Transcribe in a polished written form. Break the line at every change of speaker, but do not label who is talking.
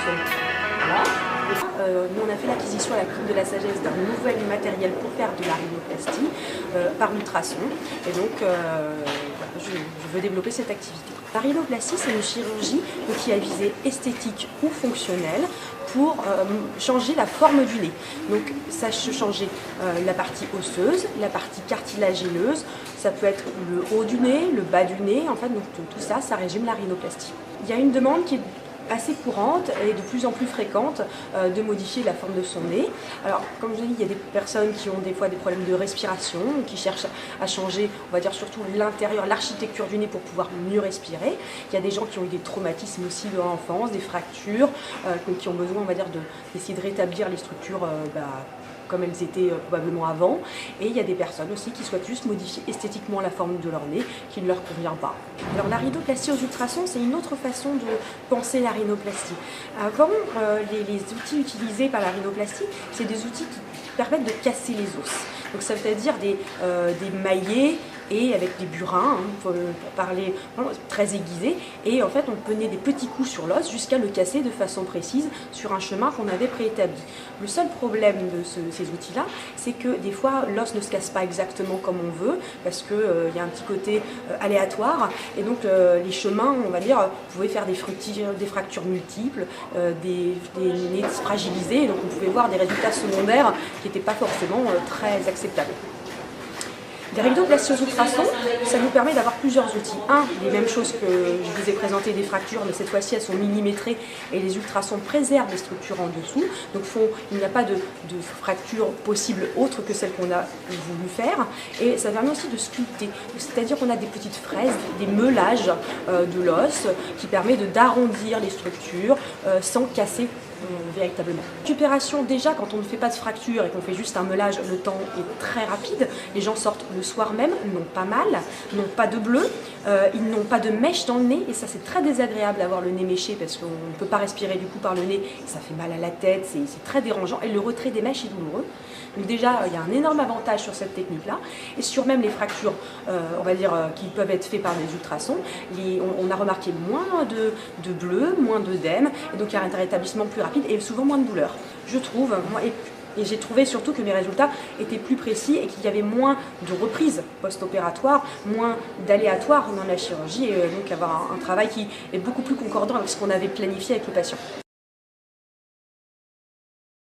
Voilà. Nous, on a fait l'acquisition à la Clinique de la Sagesse d'un nouvel matériel pour faire de la rhinoplastie par ultrason. Et donc, voilà, je veux développer cette activité. La rhinoplastie, c'est une chirurgie qui a visée esthétique ou fonctionnelle pour changer la forme du nez. Donc, ça peut changer la partie osseuse, la partie cartilagineuse, ça peut être le haut du nez, le bas du nez, en fait, donc tout ça, ça résume la rhinoplastie. Il y a une demande qui est assez courante et de plus en plus fréquente de modifier la forme de son nez. Alors, comme je l'ai dit, il y a des personnes qui ont des fois des problèmes de respiration, qui cherchent à changer, on va dire surtout l'intérieur, l'architecture du nez pour pouvoir mieux respirer. Il y a des gens qui ont eu des traumatismes aussi dans l'enfance, des fractures, qui ont besoin, on va dire, d'essayer de rétablir les structures comme elles étaient probablement avant. Et il y a des personnes aussi qui souhaitent juste modifier esthétiquement la forme de leur nez, qui ne leur convient pas. Alors la rhinoplastie aux ultrasons, c'est une autre façon de penser la rhinoplastie. Avant, les outils utilisés par la rhinoplastie, c'est des outils qui permettent de casser les os. Donc ça veut dire des maillets et avec des burins, pour parler très aiguisé, et en fait on tenait des petits coups sur l'os jusqu'à le casser de façon précise sur un chemin qu'on avait préétabli. Le seul problème de ces outils-là, c'est que des fois l'os ne se casse pas exactement comme on veut, parce qu'il y a un petit côté aléatoire, et donc les chemins, on va dire, pouvaient faire des fractures multiples, des nez fragilisés, et donc on pouvait voir des résultats secondaires qui n'étaient pas forcément très acceptables. Les rhinoplasties aux ultrasons, ça nous permet d'avoir plusieurs outils. Les mêmes choses que je vous ai présenté des fractures, mais cette fois-ci elles sont millimétrées et les ultrasons préservent les structures en dessous. Donc il n'y a pas de fracture possible autre que celle qu'on a voulu faire. Et ça permet aussi de sculpter. C'est-à-dire qu'on a des petites fraises, des meulages de l'os qui permet d'arrondir les structures sans casser véritablement. Récupération, déjà quand on ne fait pas de fracture et qu'on fait juste un meulage, le temps est très rapide. Les gens sortent le soir même, n'ont pas mal, n'ont pas de bleu, ils n'ont pas de mèche dans le nez et ça c'est très désagréable d'avoir le nez méché parce qu'on ne peut pas respirer du coup par le nez, ça fait mal à la tête, c'est très dérangeant et le retrait des mèches est douloureux. Donc déjà il y a un énorme avantage sur cette technique là et sur même les fractures on va dire qui peuvent être faites par des ultrasons, on a remarqué moins de bleu, moins d'œdème et donc il y a un rétablissement plus rapide et souvent moins de douleur. Je trouve, et j'ai trouvé surtout que mes résultats étaient plus précis et qu'il y avait moins de reprises post-opératoires, moins d'aléatoires dans la chirurgie et donc avoir un travail qui est beaucoup plus concordant avec ce qu'on avait planifié avec le patient.